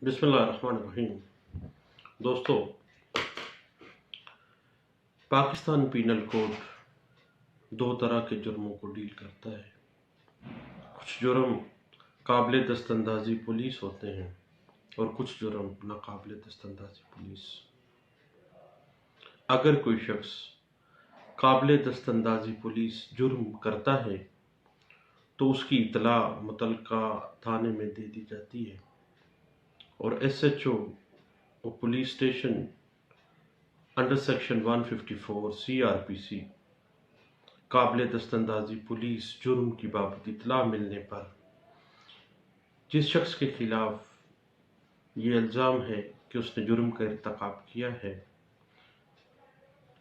بسم اللہ الرحمن الرحیم۔ دوستو، پاکستان پینل کوڈ دو طرح کے جرموں کو ڈیل کرتا ہے۔ کچھ جرم قابل دست اندازی پولیس ہوتے ہیں اور کچھ جرم ناقابل دست اندازی پولیس۔ اگر کوئی شخص قابل دست اندازی پولیس جرم کرتا ہے تو اس کی اطلاع متعلقہ تھانے میں دے دی جاتی ہے اور ایس ایچ او اور police station under section 154 CRPC قابل دست اندازی پولیس جرم کی بابت اطلاع ملنے پر جس شخص کے خلاف یہ الزام ہے کہ اس نے جرم کا ارتکاب کیا ہے،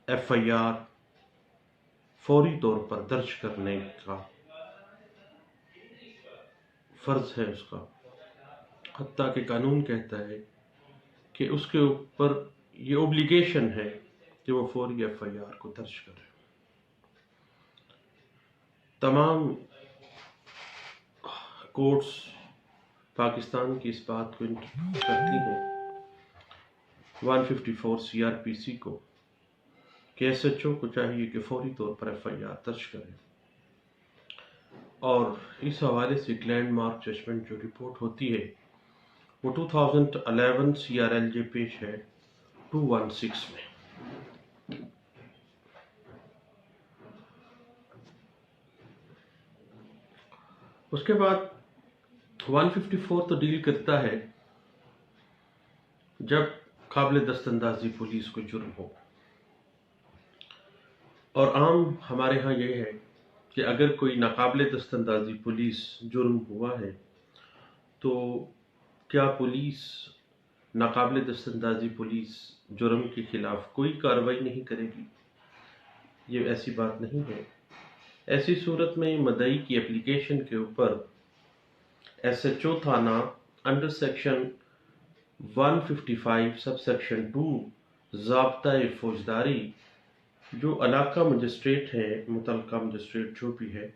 FIR فوری طور پر درج کرنے کا فرض ہے اس کا، حتیٰ کہ قانون کہتا ہے کہ اس کے اوپر یہ اوبلیگیشن ہے کہ وہ فوری FIR کو درج کرے۔ تمام کورٹس پاکستان کی اس بات کو انٹرپریٹ کرتی ہیں 154 CRPC کو کہ ایس ایچ او کو چاہیے کہ فوری طور پر FIR درج کرے، اور اس حوالے سے ایک لینڈ مارک ججمنٹ جو رپورٹ ہوتی ہے وہ 2011 CRLJ پیش ہے 216 میں۔ اس کے بعد 154 تو ڈیل کرتا ہے جب قابل دست اندازی پولیس کو جرم ہو، اور عام ہمارے ہاں یہ ہے کہ اگر کوئی ناقابل دست اندازی پولیس جرم ہوا ہے تو کیا پولیس ناقابل دست اندازی پولیس جرم کے خلاف کوئی کارروائی نہیں کرے گی؟ یہ ایسی بات نہیں ہے۔ ایسی صورت میں مدعی کی اپلیکیشن کے اوپر ایس ایچ او تھانہ انڈر سیکشن 155 سب سیکشن 2 ضابطۂ فوجداری جو علاقہ مجسٹریٹ ہے، متعلقہ مجسٹریٹ جو بھی ہے،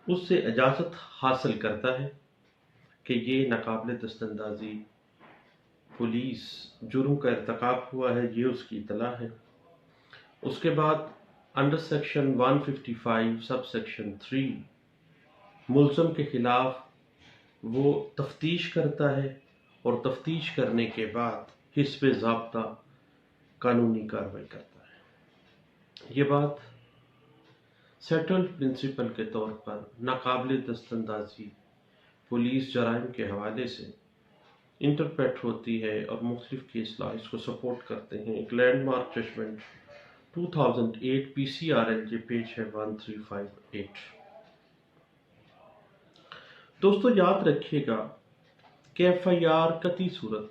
اس سے اجازت حاصل کرتا ہے کہ یہ ناقابل دست اندازی پولیس جرم کا ارتکاب ہوا ہے، یہ اس کی اطلاع ہے۔ اس کے بعد انڈر سیکشن 155 سب سیکشن 3 ملزم کے خلاف وہ تفتیش کرتا ہے اور تفتیش کرنے کے بعد حسب ضابطہ قانونی کارروائی کرتا ہے۔ یہ بات سیٹلڈ پرنسپل کے طور پر ناقابل دست اندازی پولیس جرائم کے حوالے سے انٹرپریٹ ہوتی ہے اور مختلف کیس لا اس کو سپورٹ کرتے ہیں۔ ایک landmark judgement 2008 PCRLJ page ہے 1358۔ دوستو یاد رکھیے گا کہ FIR قطعی صورت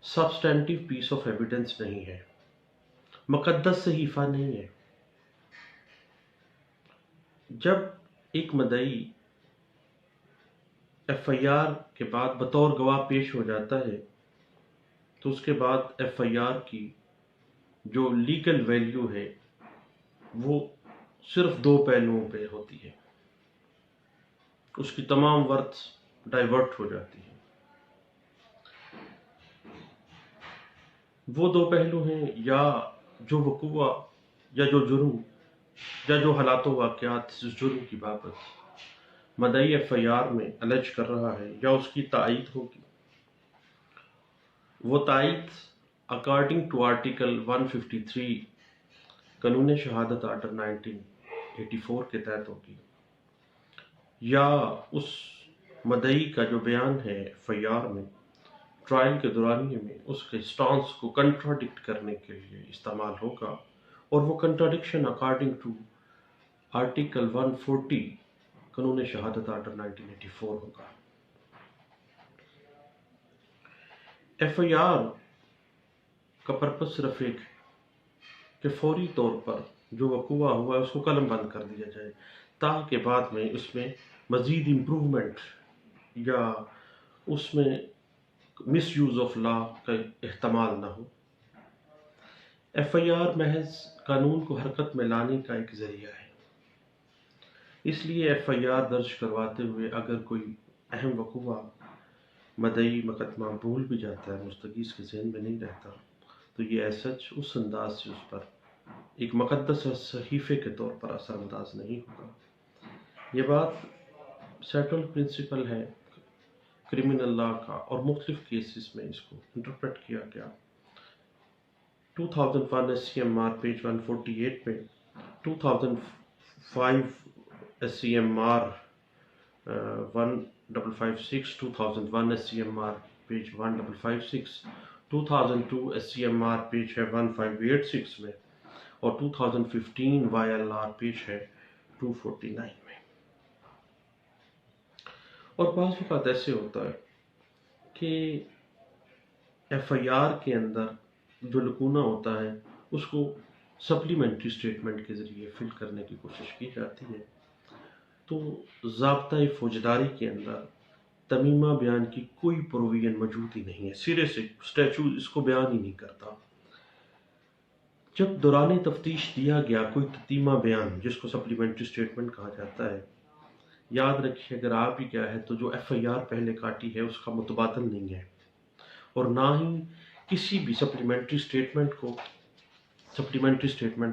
سبسٹینٹیو پیس آف ایویڈنس نہیں ہے، مقدس صحیفہ نہیں ہے۔ جب ایک مدعی FIR کے بعد بطور گواہ پیش ہو جاتا ہے تو اس کے بعد FIR کی جو لیگل ویلیو ہے وہ صرف دو پہلوؤں پہ ہوتی ہے، اس کی تمام ورتھ ڈائیورٹ ہو جاتی ہے۔ وہ دو پہلو ہیں یا جو وقوع یا جو جرم یا جو حالات و واقعات اس جرم کی بابت مدعی FIR میں الج کر رہا ہے یا اس کی تائید ہوگی، وہ تائید اکارڈنگ ٹو آرٹیکل 153 قانون شہادت آرڈر 1984 کے تحت ہوگی، یا اس مدعی کا جو بیان ہے FIR میں ٹرائل کے دورانیے میں اس کے سٹانس کو کنٹراڈکٹ کرنے کے لیے استعمال ہوگا، اور وہ کنٹراڈکشن اکارڈنگ ٹو آرٹیکل 140 قانون شہادت آرڈر 1984 ہوگا۔ FIR کا پرپس صرف ایک ہے کہ فوری طور پر جو وقوع ہوا ہے اس کو قلم بند کر دیا جائے تاکہ بعد میں اس میں مزید امپروومنٹ یا اس میں مس یوز آف لا کا احتمال نہ ہو۔ FIR محض قانون کو حرکت میں لانے کا ایک ذریعہ ہے، اس لیے FIR درج کرواتے ہوئے اگر کوئی اہم وقوع مدعی مقدمہ بھول بھی جاتا ہے، مستغیث کے ذہن میں نہیں رہتا، تو یہ ایسچ اس انداز سے اس پر ایک مقدس صحیفے کے طور پر اثر انداز نہیں ہوگا۔ یہ بات سیٹل پرنسپل ہے کرمنل لا کا، اور مختلف کیسز میں اس کو انٹرپریٹ کیا گیا۔ 2001 S C M R page 148 میں، 2005 S C M R 1556، 2001 S C M R page 1556، 2002 S C M R page ہے 1586 میں، اور 2015 وائی ایل آر پیج ہے 249 میں۔ اور بعض اوقات ایسے ہوتا ہے کہ ایف آئی آر کے اندر جو لکونہ ہوتا ہے اس کو سپلیمنٹری سٹیٹمنٹ کے ذریعے فل کرنے کی کوشش کی جاتی ہے، تو ضابطۂ فوجداری کے اندر تمیمہ بیان کی کوئی پروویژن موجود ہی نہیں ہے، سرے سے اسٹیچو اس کو بیان ہی نہیں کرتا۔ جب دوران تفتیش دیا گیا کوئی تتیمہ بیان جس کو سپلیمنٹری سٹیٹمنٹ کہا جاتا ہے، یاد رکھیے اگر آپ ہی کیا ہے تو جو ایف آئی آر پہلے کاٹی ہے اس کا متبادل نہیں ہے، اور نہ ہی کسی بھی سپلیمنٹری سٹیٹمنٹ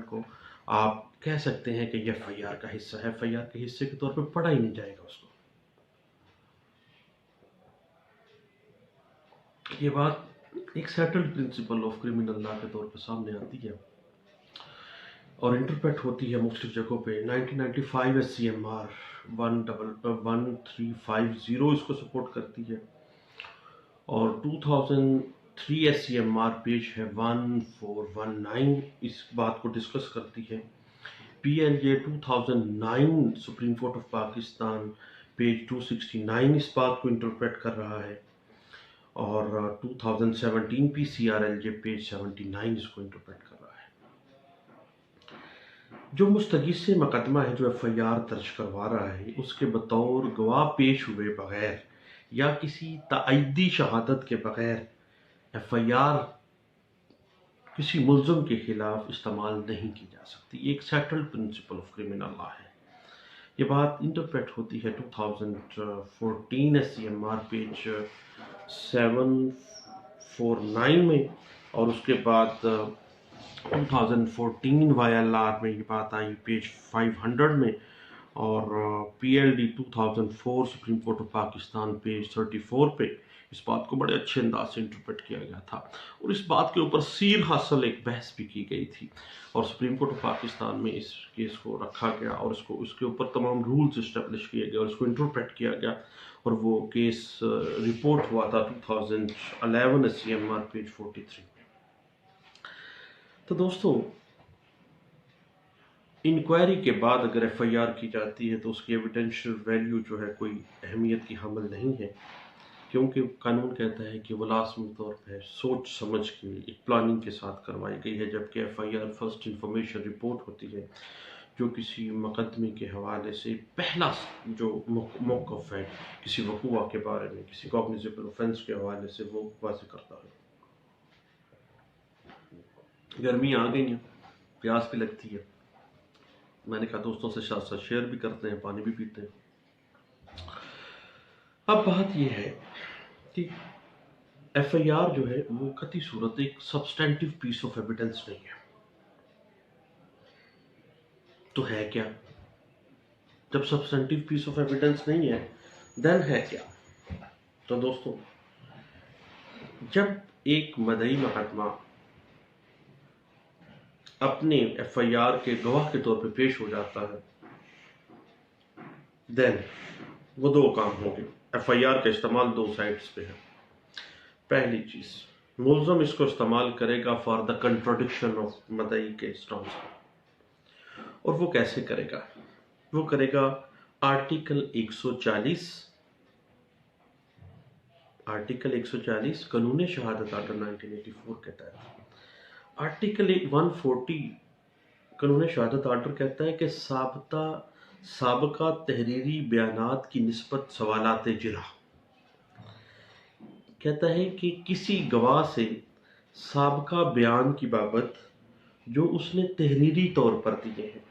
کو آپ کہہ سکتے ہیں کہ یہ ایف آئی آر کا حصہ ہے، ایف آئی آر کے حصے کے طور پہ پڑھا ہی نہیں جائے گا اس کو۔ یہ بات ایک سیٹلڈ پرنسپل آف کرمنل لا کے طور پہ سامنے آتی ہے اور انٹرپریٹ ہوتی ہے مختلف جگہوں پہ۔ 1995 ایس سی ایم آر 1350 اس کو سپورٹ کرتی ہے، اور 2003 S C M R page ہے 1419 اس بات کو ڈسکس کرتی ہے۔ P L J 2009 Supreme Court of Pakistan page 269 اس بات کو انٹرپریٹ کر رہا ہے، اور 2017 P C R L J page 79 اس کو انٹرپریٹ کر رہا ہے۔ جو مستغیث مقدمہ ہے جو ایف آئی آر درج کروا رہا ہے، اس کے بطور گواہ پیش ہوئے بغیر یا کسی تائیدی شہادت کے بغیر ایف آئی آر کسی ملزم کے خلاف استعمال نہیں کی جا سکتی۔ یہ ایک settled principle of criminal law ہے۔ یہ بات انٹرپریٹ ہوتی ہے 2014 S C M R page 749 میں، اور اس کے بعد 2014 وائی ایل آر میں یہ بات آئی پیج 500 میں، اور P L D 2004 supreme Court of Pakistan page 34 پہ اس بات کو بڑے اچھے انداز سے انٹرپریٹ کیا گیا تھا، اور اس بات کے اوپر سیر حاصل ایک بحث بھی کی گئی تھی، اور سپریم کورٹ آف پاکستان میں اس کیس کو رکھا گیا، اور اس کے اوپر تمام رولز اسٹیبلش کیے گئے اور اس کو انٹرپریٹ کیا گیا، اور وہ کیس رپورٹ ہوا تھا 2011 S C M R page 43 میں۔ تو دوستو، انکوائری کے بعد اگر ایف آئی آر کی جاتی ہے تو اس کی ایویڈینشیل ویلیو جو ہے کوئی اہمیت کی حامل نہیں ہے، کیونکہ قانون کہتا ہے کہ وہ لازمی طور پہ سوچ سمجھ کے ایک پلاننگ کے ساتھ کروائی گئی ہے، جبکہ F I R first information report ہوتی ہے جو کسی مقدمے کے حوالے سے پہلا جو موقف ہے کسی وقوع کے بارے میں، کسی کوگنیزیبل اوفینس کے حوالے سے، وہ واضح کرتا ہے۔ گرمیاں آ گئی ہیں، پیاس بھی لگتی ہے، میں نے کہا دوستوں سے ساتھ ساتھ شیئر بھی کرتے ہیں، پانی بھی پیتے ہیں۔ اب بات یہ ہے کہ ایف آئی آر جو ہے وہ قطعی صورت ایک سبسٹینٹیو پیس آف ایویڈنس نہیں ہے، تو ہے کیا؟ جب سبسٹینٹیو پیس آف ایویڈنس نہیں ہے دین ہے کیا؟ تو دوستو، جب ایک مدعی مقدمہ اپنے ایف آئی آر کے گواہ کے طور پہ پیش ہو جاتا ہے، دین وہ دو کام ہوں گے۔ ایف آئی آر کا استعمال دو سائٹس پہ ہے۔ پہلی چیز، ملزم اس کو استعمال کرے گا فار دا کنٹراڈکشن آف مدعی کے اسٹانس، اور وہ کیسے کرے گا؟ وہ کرے گا آرٹیکل 140 قانون شہادت آرڈر 1984 کے تحت۔ آرٹیکل 140 قانون شہادت آرڈر کہتا ہے کہ سابقہ تحریری بیانات کی نسبت سوالات جرح، کہتا ہے کہ کسی گواہ سے سابقہ بیان کی بابت جو اس نے تحریری طور پر دیے ہیں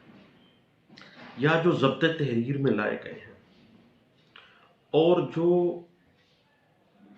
یا جو ضبط تحریر میں لائے گئے ہیں، اور جو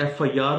FIR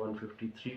153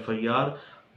FIR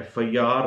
FIR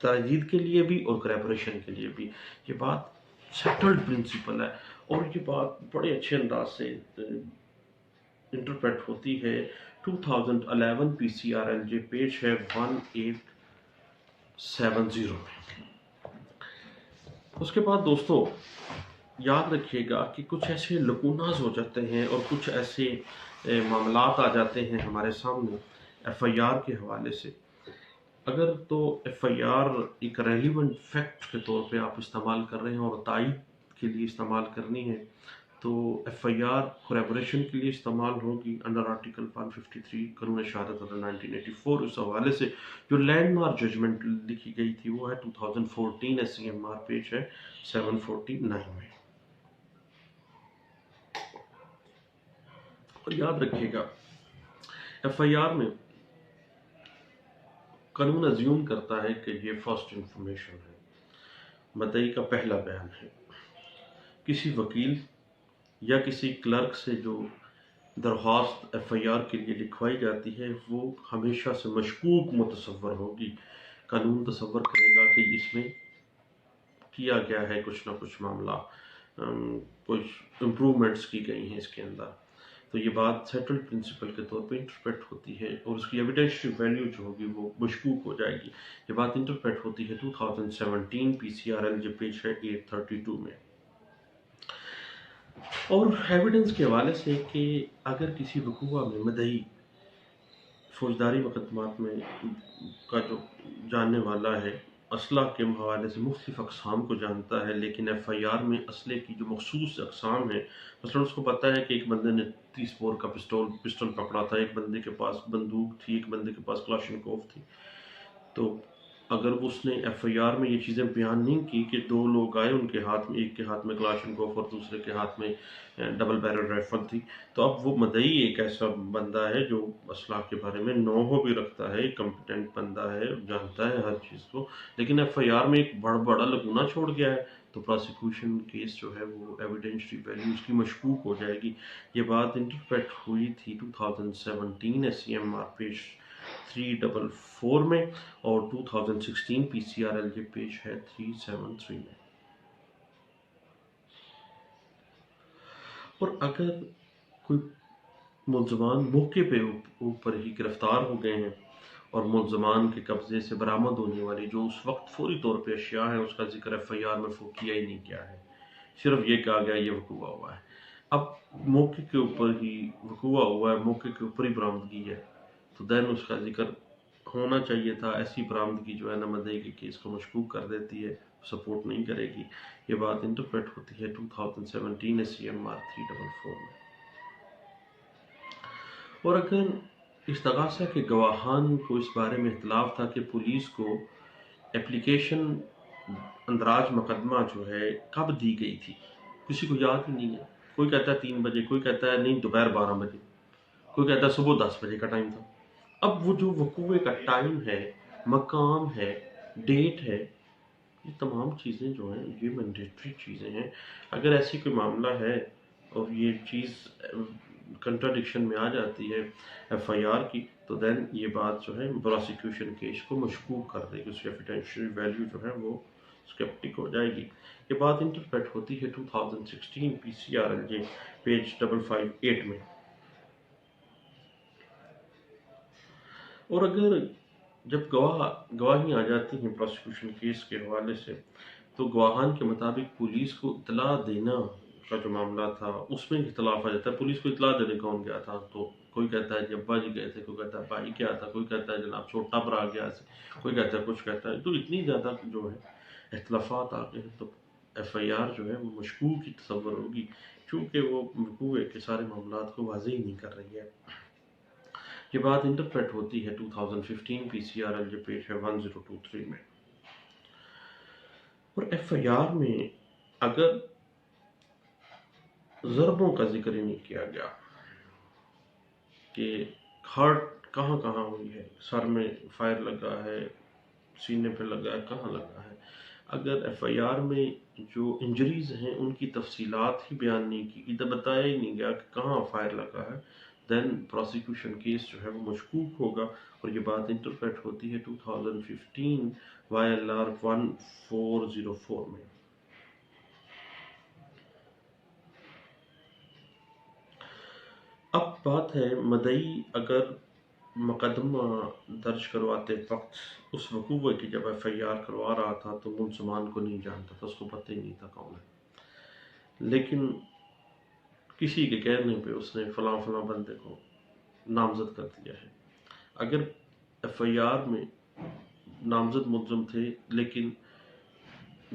تجدید کے لیے بھی اور کریبریشن کے لیے بھی. یہ بات سیٹلڈ پرنسپل ہے اور یہ بات بڑے اچھے انداز سے انٹرپریٹ ہوتی ہے 2011 PCRLJ پیج ہے 1870 میں. اس کے بعد دوستو یاد رکھیے گا کہ کچھ ایسے لکوناز ہو جاتے ہیں اور کچھ ایسے معاملات آ جاتے ہیں ہمارے سامنے FIR کے حوالے سے. اگر تو FIR ایک ریلیونٹ فیکٹ کے طور پہ آپ استعمال کر رہے ہیں اور تائید کے لیے استعمال کرنی ہے تو FIR کولیبوریشن کے لیے استعمال ہوگی انڈر آرٹیکل 153 قانون شہادت 1984. اس حوالے سے جو لینڈ مارک ججمنٹ لکھی گئی تھی وہ ہے 2014 SCMR پیج ہے 749 میں. اور یاد رکھیے گا FIR میں قانون ازیوم کرتا ہے کہ یہ فرسٹ انفارمیشن ہے، مدعی کا پہلا بیان ہے. کسی وکیل یا کسی کلرک سے جو درخواست FIR کے لیے لکھوائی جاتی ہے وہ ہمیشہ سے مشکوک متصور ہوگی. قانون تصور کرے گا کہ اس میں کیا گیا ہے کچھ نہ کچھ معاملہ، کچھ امپرومنٹس کی گئی ہیں اس کے اندر. تو یہ بات سیٹلڈ پرنسپل کے طور پہ انٹرپریٹ ہوتی ہے اور اس کی ایویڈینشری ویلیو جو ہوگی وہ مشکوک ہو جائے گی. یہ بات انٹرپریٹ ہوتی ہے 2017 PCRLJ پیج ہے 832 میں. اور ایویڈنس کے حوالے سے کہ اگر کسی وقوع میں مدعی فوجداری مقدمات میں کا جو جاننے والا ہے اسلحہ کے حوالے سے مختلف اقسام کو جانتا ہے لیکن FIR میں اسلحے کی جو مخصوص اقسام ہیں، مثلا اس کو پتہ ہے کہ ایک بندے نے 30 بور کا پسٹل پکڑا تھا، ایک بندے کے پاس بندوق تھی، ایک بندے کے پاس کلاشنکوف تھی. تو اگر اس نے FIR میں یہ چیزیں بیان نہیں کی کہ دو لوگ آئے ان کے ہاتھ میں، ایک کے ہاتھ میں کلاشنکوف اور دوسرے کے ہاتھ میں ڈبل بیرل رائفل تھی، تو اب وہ مدعی ایک ایسا بندہ ہے جو اسلحہ کے بارے میں نوحہ بھی رکھتا ہے، کمپیٹنٹ بندہ ہے، جانتا ہے ہر چیز کو، لیکن FIR میں ایک بڑا لگونا چھوڑ گیا ہے تو پروسیکیوشن کیس جو ہے وہ ایویڈینشری ویلیو اس کی مشکوک ہو جائے گی. یہ بات انٹرپریٹ ہوئی تھی 2017 SCMR پیج 344 میں اور 2016 PCRLJ پیج ہے 373 میں. اور اگر کوئی ملزمان موقع پہ اوپر ہی گرفتار ہو گئے ہیں اور ملزمان کے قبضے سے برآمد ہونے والی جو اس وقت فوری طور پہ اشیاء ہیں اس کا ذکر FIR میں کیا ہی نہیں کیا ہے، صرف یہ کہا گیا یہ وقوع ہوا ہے. اب موقع کے اوپر ہی وقوع ہوا ہے، موقع کے اوپر ہی برآمدگی ہے تو دین اس کا ذکر ہونا چاہیے تھا. ایسی برآمدگی جو ہے نا مدعی کے کیس کو مشکوک کر دیتی ہے، سپورٹ نہیں کرے گی. یہ بات انٹرپریٹ ہوتی ہے 2017 SCMR 344 میں. اور اگر استغاثہ کے گواہان کو اس بارے میں اختلاف تھا کہ پولیس کو اپلیکیشن اندراج مقدمہ جو ہے کب دی گئی تھی، کسی کو یاد ہی نہیں ہے. کوئی کہتا ہے 3 بجے، کوئی کہتا ہے نہیں دوپہر 12 بجے، کوئی کہتا ہے صبح 10 بجے کا ٹائم تھا. اب وہ جو وقوع کا ٹائم ہے، مقام ہے، ڈیٹ ہے، یہ تمام چیزیں جو ہیں یہ مینڈیٹری چیزیں ہیں. اگر ایسی کوئی معاملہ ہے اور یہ چیز کنٹراڈکشن میں آ جاتی ہے FIR کی تو دین یہ بات جو ہے پروسیکیوشن کیس کو مشکوک کر دے گی، اس کی ایویڈینشری ویلیو جو ہے وہ اسکیپٹک ہو جائے گی. یہ بات انٹرپریٹ ہوتی ہے 2016 PCRLJ پیج 558 میں. اور اگر جب گواہی آ جاتی ہیں پروسیکیوشن کیس کے حوالے سے تو گواہان کے مطابق پولیس کو اطلاع دینا کا جو معاملہ تھا اس میں اختلاف آ جاتا ہے. پولیس کو اطلاع دینے کون گیا تھا؟ تو کوئی کہتا ہے کہ ابا جی گئے تھے، کوئی کہتا ہے بھائی کیا تھا، کوئی کہتا ہے جناب چھوٹا برا گیا تھا، کوئی کہتا ہے کچھ کہتا ہے. تو اتنی زیادہ جو ہے اختلافات آ گئے ہیں تو FIR جو ہے وہ مشکوک ہی تصور ہوگی چونکہ وہ وقوع کے سارے معاملات کو واضح ہی نہیں کر رہی ہے. یہ بات انٹرپریٹ ہوتی ہے 2015 PCRLJ پیج ہے 1023 میں. اور FIR میں اگر ضربوں کا ذکر ہی نہیں کیا گیا کہ ہارٹ کہاں کہاں ہوئی ہے، سر میں فائر لگا ہے، سینے پہ لگا ہے، کہاں لگا ہے، اگر FIR میں جو انجریز ہیں ان کی تفصیلات ہی بیان نہیں کی، ادھر بتایا ہی نہیں گیا کہ کہاں فائر لگا ہے دین پروسیکیوشن کیس جو ہے وہ مشکوک ہوگا، اور یہ بات انٹرپریٹ ہوتی ہے 2015 YLR 1404 میں۔ اب بات ہے مدعی اگر مقدمہ درج کرواتے وقت اس وقوع کی جب FIR کروا رہا تھا تو ملزمان کو نہیں جانتا تھا، اس کو پتہ ہی نہیں تھا کون ہے، لیکن کسی کے کہنے پہ اس نے فلاں فلاں بندے کو نامزد کر دیا ہے۔ اگر FIR میں نامزد ملزم تھے لیکن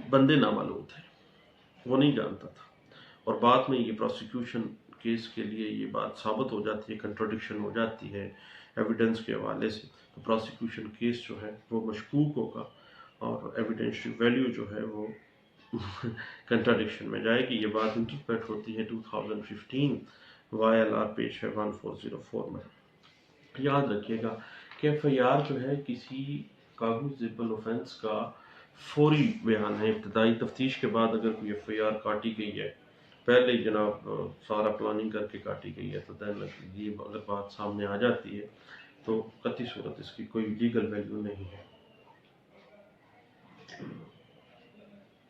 بندے نامعلوم تھے، وہ نہیں جانتا تھا، اور بعد میں یہ پروسیکیوشن کیس کے لیے یہ بات ثابت ہو جاتی ہے، کنٹراڈکشن ہو جاتی ہے ایویڈنس کے حوالے سے، تو پروسیکیوشن کیس جو ہے وہ مشکوک ہوگا اور ایویڈینشری ویلیو جو ہے وہ کنٹراڈکشن میں جائے گی۔ یہ بات انٹرپریٹ ہوتی ہے 2015 YLR پیج ہے 1404 میں۔ یاد رکھیے گا کہ FIR جو ہے کسی کاگنیزیبل اوفینس کا فوری بیان ہے۔ ابتدائی تفتیش کے بعد اگر کوئی FIR کاٹی گئی ہے، پہلے ہی جناب سارا پلاننگ کر کے کاٹی گئی ہے، تو دین یہ اگر بات سامنے آ جاتی ہے تو قطعی صورت اس کی کوئی لیگل ویلیو نہیں ہے۔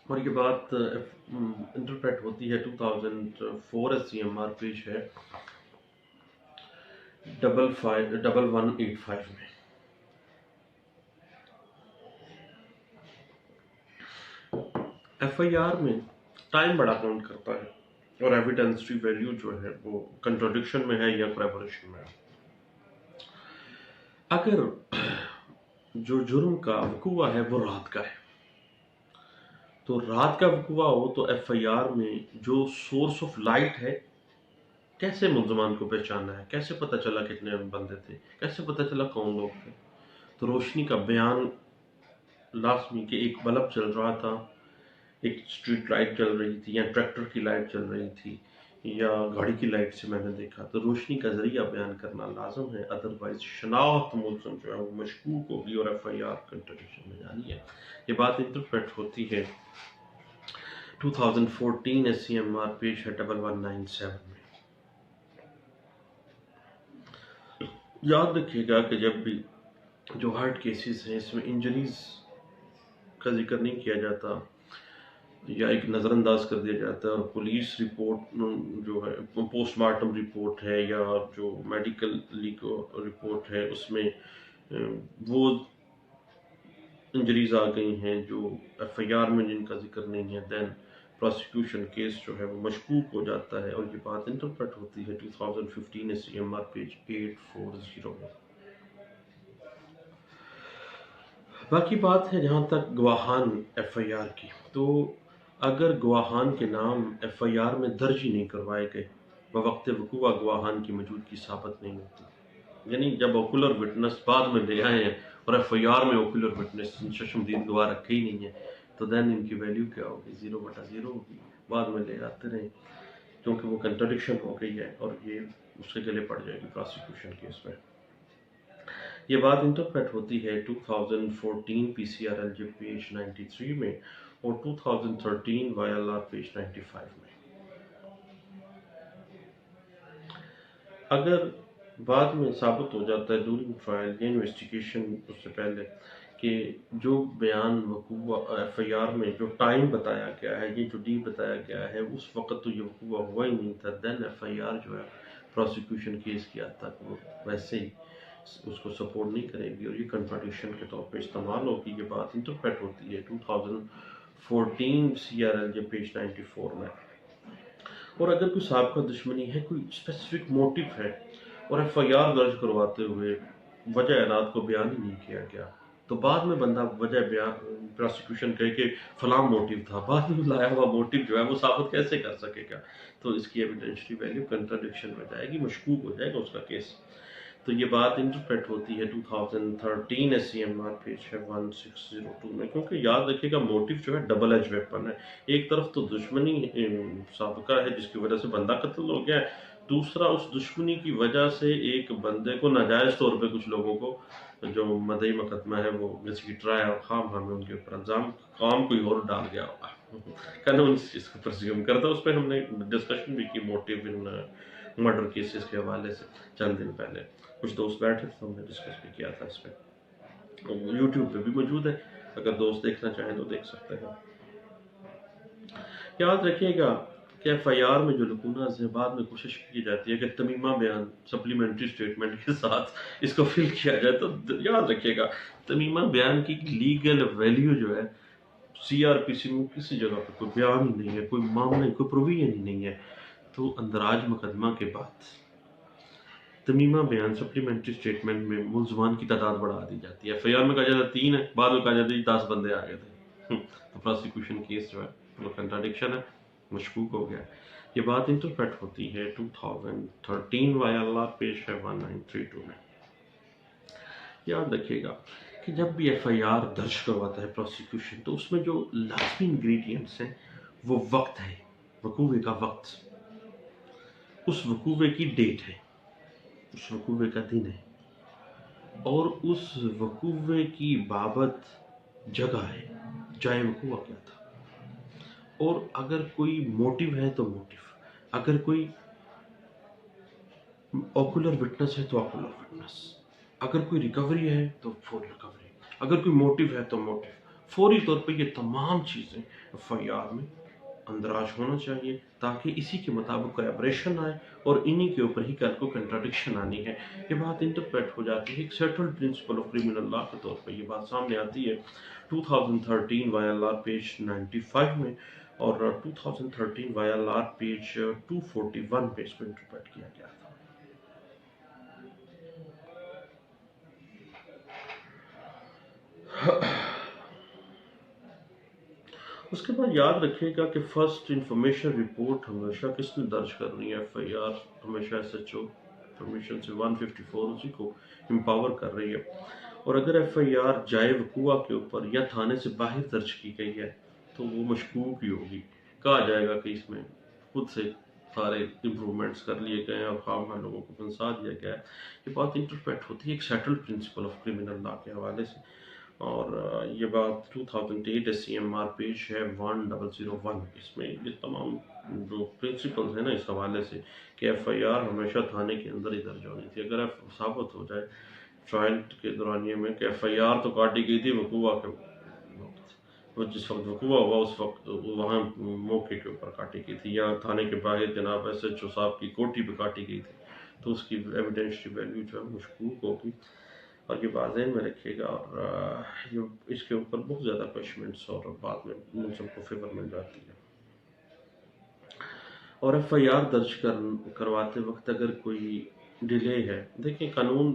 اور یہ بات انٹرپریٹ ہوتی ہے 2004 SCMR پیج ہے 1185 میں۔ FIR میں ٹائم بڑا کاؤنٹ کرتا ہے، اور ایویڈینسری ویلیو جو ہے وہ کنٹراڈکشن میں ہے یا کولیبوریشن میں ہے۔ اگر جو جرم کا وقوع ہے وہ رات کا ہے، تو رات کا وقوع ہو تو FIR میں جو سورس آف لائٹ ہے، کیسے ملزمان کو پہچانا ہے، کیسے پتہ چلا کتنے بندے تھے، کیسے پتہ چلا کون لوگ تھے، تو روشنی کا بیان لازمی کہ ایک بلب چل رہا تھا، ایک اسٹریٹ لائٹ چل رہی تھی، یا ٹریکٹر کی لائٹ چل رہی تھی، یا گاڑی کی لائٹ سے میں نے دیکھا، تو روشنی کا ذریعہ بیان کرنا لازم ہے، ادروائز شناخت ملزم جو ہے وہ مشکوک ہوگی اور FIR کنٹراڈکشن میں جانی ہے۔ یہ بات انٹرپریٹ ہوتی ہے 2014 SCMR پیج ہے 1197 میں۔ یاد رکھیے گا کہ جب بھی جو ہارٹ کیسز ہیں اس میں انجریز کا ذکر نہیں کیا جاتا یا ایک نظر انداز کر دیا جاتا ہے، اور پولیس رپورٹ جو ہے پوسٹ مارٹم رپورٹ ہے یا جو میڈیکل رپورٹ ہے اس میں وہ انجریز آ گئی ہیں جو FIR میں جن کا ذکر نہیں ہے، دین پروسیکیوشن کیس جو ہے وہ مشکوک ہو جاتا ہے، اور یہ بات انٹرپریٹ ہوتی ہے 2015 SCMR پیج 840 میں۔ باقی بات ہے جہاں تک گواہان FIR کی، تو اگر گواہان کے نام FIR میں درج ہی نہیں کروائے گئے، بوقت وقوع گواہان کی موجودگی ثابت نہیں ہوتی، یعنی جب اوکولر وٹنس بعد میں لے آئے ہیں اور FIR میں اوکولر وٹنس چشمدید گواہ رکھے ہی نہیں ہیں، تو دین ان کی ویلیو کیا ہوگی؟ 0/0 ہوگی، بعد میں لے آتے رہیں، کیونکہ وہ کنٹراڈکشن ہو گئی ہے اور یہ اس کے گلے پڑ جائے گی پروسیکیوشن کیس میں۔ یہ بات انٹرپریٹ ہوتی ہے 2014 PCRLJ پیج 93 میں اور 2013 YLR پیج 95 میں۔ اگر بعد میں ثابت ہو جاتا ہے ڈورنگ ٹرائل یا انویسٹیگیشن اس سے پہلے کہ جو بیان وقوع FIR میں جو ٹائم بتایا گیا ہے، یہ جو ڈی بتایا گیا ہے، اس وقت تو یہ وقوع ہوا ہی نہیں تھا، دین FIR جو ہے پروسیکیوشن کیس کی حد تک وہ ویسے ہی اس کو سپورٹ نہیں کرے گی اور یہ کنٹراڈکشن کے طور پہ استعمال ہوگی۔ یہ بات انٹرپریٹ ہوتی ہے 2014 CRLJ پیج 94 میں۔ اور اگر کوئی سابقہ دشمنی ہے، کوئی اسپیسیفک موٹیو ہے، اور FIR درج کرواتے ہوئے وجہ اعنات کو بیان ہی نہیں کیا گیا، تو بعد میں بندہ وجہ بیان پروسیکیوشن کہے کہ فلاں موٹیو تھا، بعد میں لایا ہوا موٹیو جو ہے وہ ثابت کیسے کر سکے گا؟ تو اس کی ایویڈینشری ویلیو کنٹراڈکشن میں جائے گی، مشکوک ہو جائے گا اس کا کیس۔ تو یہ بات انٹرپریٹ ہوتی ہے 2013 SCMR پیج ہے 1602 میں، کیونکہ یاد رکھیے گا موٹیو جو ہے ڈبل ایج ویپن ہے، ایک طرف تو دشمنی سابقہ ہے جس کی وجہ سے بندہ قتل ہو گیا ہے، دوسرا اس دشمنی کی وجہ سے ایک بندے کو ناجائز طور پہ کچھ لوگوں کو جو مدعی مقدمہ ہے وہ گھسیٹ رہا ہے اور خام ہمیں ان کے اوپر الزام کام کوئی اور ڈال گیا ہوگا، قانون اس چیز کو پرزیوم کرتا ہے۔ اس پہ ہم نے ڈسکشن بھی کی موٹیو ان مرڈر کیسز کے حوالے سے چند دن پہلے کچھ دوست بیٹھے تھے، ہم نے ڈسکس بھی کیا تھا اس پہ، یوٹیوب پہ بھی موجود ہے، اگر دوست دیکھنا چاہیں تو دیکھ سکتے ہیں۔ یاد رکھیے گا کہ ایف آئی آر میں جو لکوناز ہے، بعد میں کوشش کی جاتی ہے کہ تمیمہ بیان سپلیمنٹری اسٹیٹمنٹ کے ساتھ اس کو فل کیا جائے، تو یاد رکھیے گا تمیمہ بیان کی لیگل ویلیو جو ہے سی آر پی سی میں کسی جگہ پہ کوئی بیان ہی نہیں ہے، کوئی معاملہ، کوئی پروویژن ہی نہیں ہے، تو اندراج مقدمہ کے بعد تمیمہ بیان سپلیمنٹری اسٹیٹمنٹ میں ملزمان کی تعداد بڑھا دی جاتی ہے۔ ایف آئی آر میں کہا جاتا ہے 3 ہے، بعد میں کہا جاتا ہے 10 بندے آ گئے تھے، تو پروسیکیوشن کیس جو ہے وہ کنٹراڈکشن ہے، مشکوک ہو گیا۔ یہ بات انٹرپریٹ ہوتی ہے 2013 وائی ایل آر پیش ہے 1932 میں۔ یاد رکھیے گا کہ جب بھی ایف آئی آر درج کرواتا ہے پروسیکیوشن، تو اس میں جو لازمی انگریڈینٹس ہیں وہ وقت ہے، وقوع کا وقت، اس وقوع کی ڈیٹ ہے، اس وقوع کا دن ہے، اور اس وقوع کی بابت جگہ ہے، جائے وقوع کیا تھا، اور اگر کوئی موٹیو ہے تو موٹیو، اگر کوئی اوکولر وٹنس ہے تو اوکولر وٹنس، اگر کوئی ریکوری ہے تو فور ریکوری، اگر کوئی موٹیو ہے تو موٹیو، فوری طور پہ یہ تمام چیزیں ایف آئی آر میں اندراج ہونا چاہیے، تاکہ اسی کے مطابق کولیبریشن آئے، اور انہی کے اوپر ہی کل کو کنٹراڈکشن آنی ہے۔ یہ بات انٹرپریٹ ہو جاتی ہے ایک سیٹلڈ پرنسپل آف کرمنل لا کے طور پہ، یہ بات سامنے آتی ہے 2013 وائی ایل آر پیج 95 میں، اور 2013 وائی ایل آر پیج 241 پہ اس کو انٹرپریٹ کیا گیا تھا۔ اس کے بعد یاد رکھیے گا کہ فرسٹ انفارمیشن رپورٹ ہمیشہ کس نے درج کرنی ہے؟ ایف آئی آر ہمیشہ ایس ایچ او انفارمیشن سے 154 اسی کو امپاور کر رہی ہے، اور اگر ایف آئی آر جائے وقوع کے اوپر یا تھانے سے باہر درج کی گئی ہے تو وہ مشکوک ہی ہوگی، کہا جائے گا کہ اس میں خود سے سارے امپرومنٹس کر لیے گئے ہیں اور خواہ لوگوں کو پھنسا دیا گیا ہے۔ یہ بات انٹرپریٹ ہوتی ہے ایک سیٹلڈ پرنسپل آف کرمنل لا کے حوالے سے، اور یہ بات 2008 ایس سی ایم آر پیش ہے 1001۔ اس میں یہ تمام جو پرنسپلز ہیں نا اس حوالے سے کہ ایف آئی آر ہمیشہ تھانے کے اندر ہی درج ہونی تھی۔ اگر ثابت ہو جائے ٹرائل کے دورانیے میں کہ ایف آئی آر تو کاٹی گئی تھی وقوع کے وقت، وہ جس وقت وقوع ہوا اس وقت وہاں موقع کے اوپر کاٹی گئی تھی، یا تھانے کے باہر جناب ایس ایچ او صاحب کی کوٹھی پہ کاٹی گئی تھی، تو اس کی ایویڈینشری ویلیو جو ہے مشکوک ہوگی، اور یہ بات ذہن میں رکھیے گا۔ اور اس کے اوپر بہت زیادہ پنشمنٹس اور بعد میں ملزم کو فیور مل جاتی ہے۔ اور ایف آئی آر درج کرواتے وقت اگر کوئی ڈیلے ہے، دیکھیں قانون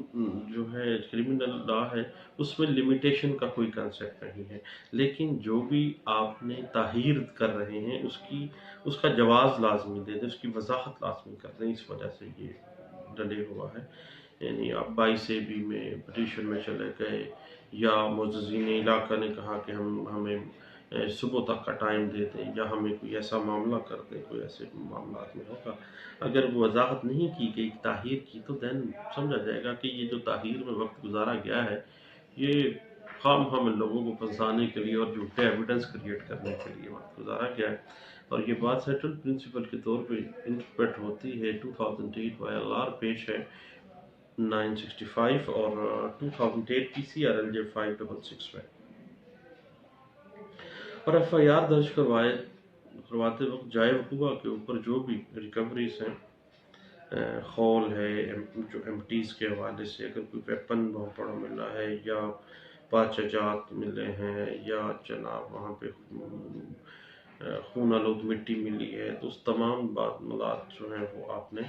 جو ہے کرمنل لا ہے اس میں لمیٹیشن کا کوئی کنسیپٹ نہیں ہے، لیکن جو بھی آپ نے تاخیر کر رہے ہیں اس کا جواز لازمی دے دیں، اس کی وضاحت لازمی کر دیں، اس وجہ سے یہ ڈیلے ہوا ہے۔ یعنی آپ 22 AB میں پٹیشن میں چلے گئے، یا معززین علاقہ نے کہا کہ ہمیں صبح تک کا ٹائم دے دیں، یا ہمیں کوئی ایسا معاملہ کر دیں، کوئی ایسے معاملات میں ہوگا، اگر وہ وضاحت نہیں کی گئی تاخیر کی، تو دین سمجھا جائے گا کہ یہ جو تاخیر میں وقت گزارا گیا ہے یہ خام ہم لوگوں کو پھنسانے کے لیے اور جھوٹے ایویڈنس کریٹ کرنے کے لیے وقت گزارا گیا ہے، اور یہ بات سیٹلڈ پرنسپل کے طور پہ انٹرپریٹ ہوتی ہے 2008 وائی ایل آر پیش ہے 965 اور 2008 پی سی آر ایل جے 566 میں۔ اور ایف آئی آر درج کرواتے وقت جائے وقوع کے اوپر جو بھی ریکوریز ہیں، خول ہے، جو ایمٹیز کے حوالے سے اگر کوئی ویپن وہاں پڑا ملا ہے، یا پاچہ جات ملے ہیں، یا جناب وہاں پہ خون آلود مٹی ملی ہے، تو اس تمام معاملات جو ہیں وہ آپ نے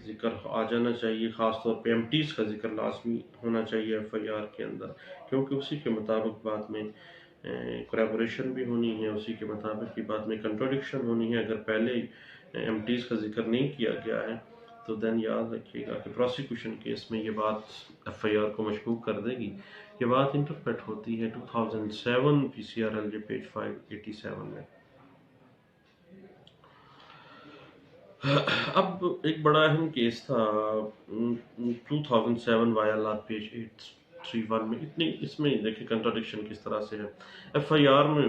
ذکر آ جانا چاہیے، خاص طور پہ ایمٹیز کا ذکر لازمی ہونا چاہیے ایف آئی آر کے اندر، کیونکہ اسی کے مطابق بعد میں کولیبریشن بھی ہونی ہے، اسی کے مطابق ہی بعد میں کنٹراڈکشن ہونی ہے۔ اگر پہلے ایمٹیز کا ذکر نہیں کیا گیا ہے تو دین یاد رکھیے گا کہ پروسیکیوشن کیس میں یہ بات ایف آئی آر کو مشکوک کر دے گی۔ یہ بات انٹرپریٹ ہوتی ہے 2007 P C R L J page 587 میں۔ اب ایک بڑا اہم کیس تھا 2007 وائی ایل آر پیج 831 میں، اس میں دیکھیں کنٹراڈکشن کس طرح سے ہے۔ ایف آئی آر میں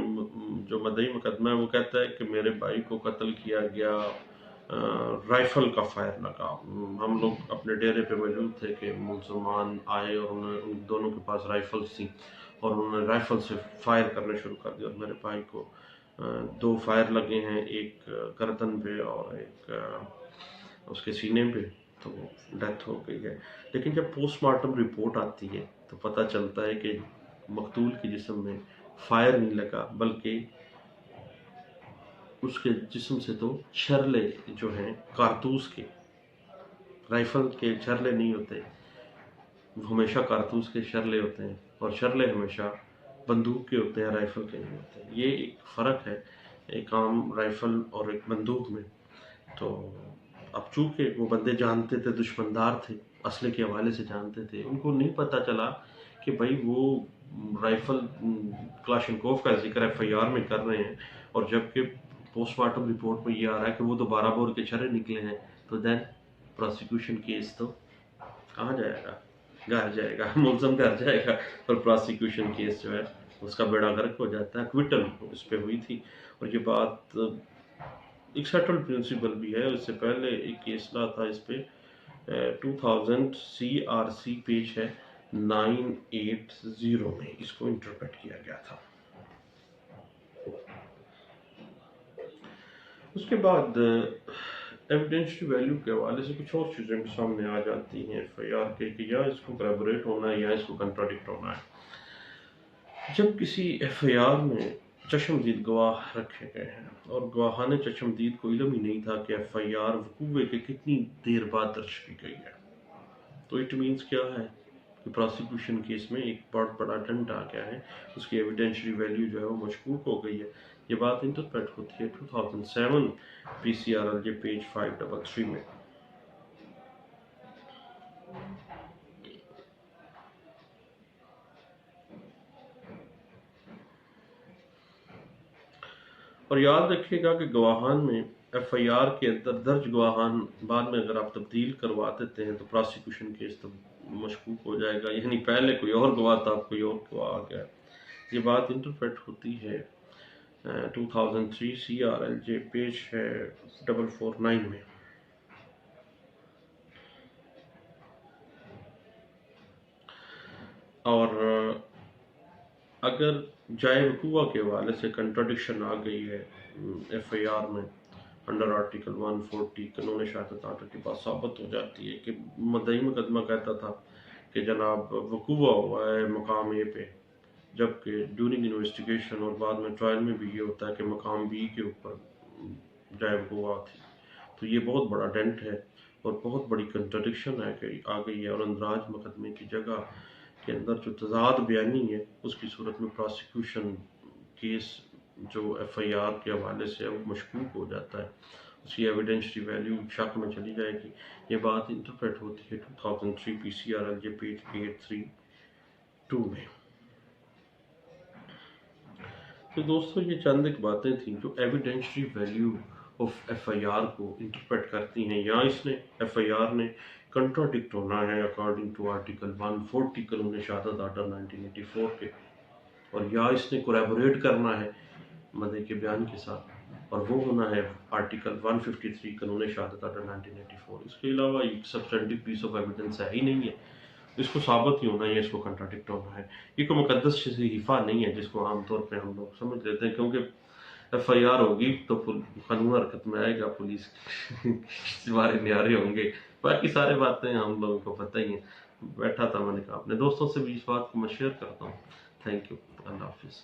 جو مدعی مقدمہ ہے وہ کہتا ہے کہ میرے بھائی کو قتل کیا گیا رائفل کا فائر لگا۔ ہم لوگ اپنے ڈیرے پہ موجود تھے کہ مسلمان آئے اور ان دونوں کے پاس رائفلس تھیں اور انہوں نے رائفل سے فائر کرنے شروع کر دیا اور میرے بھائی کو 2 فائر لگے ہیں، ایک گردن پہ اور ایک اس کے سینے پہ، تو ڈیتھ ہو گئی ہے۔ لیکن جب پوسٹ مارٹم رپورٹ آتی ہے تو پتہ چلتا ہے کہ مقتول کے جسم میں فائر نہیں لگا، بلکہ اس کے جسم سے تو چھرلے جو ہیں کارتوس کے، رائفل کے چھرلے نہیں ہوتے، وہ ہمیشہ کارتوس کے چھرلے ہوتے ہیں، اور چھرلے ہمیشہ بندوق کے ہوتے ہیں، رائفل کے نہیں ہوتے ہیں۔ یہ ایک فرق ہے ایک عام رائفل اور ایک بندوق میں۔ تو اب چونکہ وہ بندے جانتے تھے، دشمندار تھے، اسلحے کے حوالے سے جانتے تھے، ان کو نہیں پتہ چلا کہ بھائی وہ رائفل کلاشنکوف کا ذکر ایف آئی آر میں کر رہے ہیں، اور جبکہ پوسٹ مارٹم رپورٹ میں یہ آ رہا ہے کہ وہ تو 12 بور کے چھرے نکلے ہیں، تو دین پروسیکیوشن کیس تو کہاں جائے گا؟ گھر جائے گا، ملزم گھر جائے گا، اور پروسیکیوشن کیس جو ہے اس کا بیڑا غرق ہو جاتا ہے۔ ایکویٹل اس پہ ہوئی تھی، اور یہ بات ایک سیٹلڈ پرنسپل بھی ہے۔ اس سے پہلے ایک کیس لا تھا اس پہ 2000 CRC پیج ہے 980 میں اس کو انٹرپریٹ کیا گیا تھا۔ اس کے بعد ایویڈینشری ویلیو کے حوالے سے کچھ اور چیزیں بھی سامنے آ جاتی ہیں ایف آئی آر کے، کہ یا اس کو کریبوریٹ ہونا ہے یا اس کو کنٹراڈکٹ ہونا ہے۔ جب کسی ایف آئی آر میں چشمدید گواہ رکھے گئے ہیں اور گواہان چشمدید کو علم ہی نہیں تھا کہ ایف آئی آر وقوع کے کتنی دیر بعد درج کی گئی ہے، تو اٹ مینس کیا ہے کہ پروسیکیوشن کیس میں ایک بہت بڑا ڈنٹ آ گیا ہے، اس کی ایویڈینشری ویلیو جو ہے وہ مشکوک ہو گئی ہے۔ یہ بات انٹرپریٹ ہوتی ہے 2007 PCRLJ پیج 533 میں۔ اور یاد رکھیے گا کہ گواہان میں ایف آئی آر کے اندر درج گواہان بعد میں اگر آپ تبدیل کروا دیتے ہیں تو پروسیکیوشن کیس تو مشکوک ہو جائے گا، یعنی پہلے کوئی اور گواہ تھا، اب کوئی اور گواہ آ گیا۔ یہ بات انٹرپریٹ ہوتی ہے 2003 CRLJ پیج ہے 449 میں۔ اور اگر جائے وقوع کے حوالے سے کنٹراڈکشن آ گئی ہے ایف آئی آر میں انڈر آرٹیکل 140 قانون شہادت آرڈر کے بعد ثابت ہو جاتی ہے کہ مدعی مقدمہ کہتا تھا کہ جناب وقوع ہوا ہے مقام اے پہ، جبکہ ڈیورنگ انویسٹیگیشن اور بعد میں ٹرائل میں بھی یہ ہوتا ہے کہ مقام بی کے اوپر جائے وقوع تھی۔ تو یہ بہت بڑا ڈینٹ ہے اور بہت بڑی کنٹراڈکشن آ گئی ہے، اور اندراج مقدمے کی جگہ کے اندر جو تضاد بیانی ہے اس کی صورت میں پروسیکیوشن کیس جو ایف آئی آر کے حوالے سے وہ مشکوک ہو جاتا ہے، اس کی ایویڈینشری ویلیو شک میں چلی جائے گی۔ یہ بات انٹرپریٹ ہوتی ہے 2003 PCRLJ پیج 832 میں۔ تو دوستو یہ چند ایک باتیں تھیں جو evidentiary value of F I R کو انٹرپریٹ کرتی ہیں، یا اس نے ایف آئی آر نے کنٹراڈکٹ ہونا ہے اکارڈنگ ٹو آرٹیکل 140 قانون شہادت آرڈر 1984 کے، اور یا اس نے کوریبوریٹ کرنا ہے مدعی کے بیان کے ساتھ، اور وہ ہونا ہے آرٹیکل 153 قانون شہادت آرڈر 1984۔ اس کے علاوہ ایک سبسٹینٹیو پیس آف ایویڈنس ہے ہی نہیں ہے، اس کو ثابت ہی ہونا ہے یا اس کو کنٹراڈکٹ ہونا ہے۔ یہ کوئی مقدس صحیفہ نہیں ہے جس کو عام طور پہ ہم لوگ سمجھ لیتے ہیں، کیونکہ ایف آئی آر ہوگی تو قانون حرکت میں آئے گا، پولیس سوارے نیارے ہوں گے، باقی سارے باتیں ہم لوگوں کو پتہ ہی ہیں۔ بیٹھا تھا میں نے کہا اپنے دوستوں سے بھی اس بات کو میں شیئر کرتا ہوں۔ تھینک یو، اللہ حافظ۔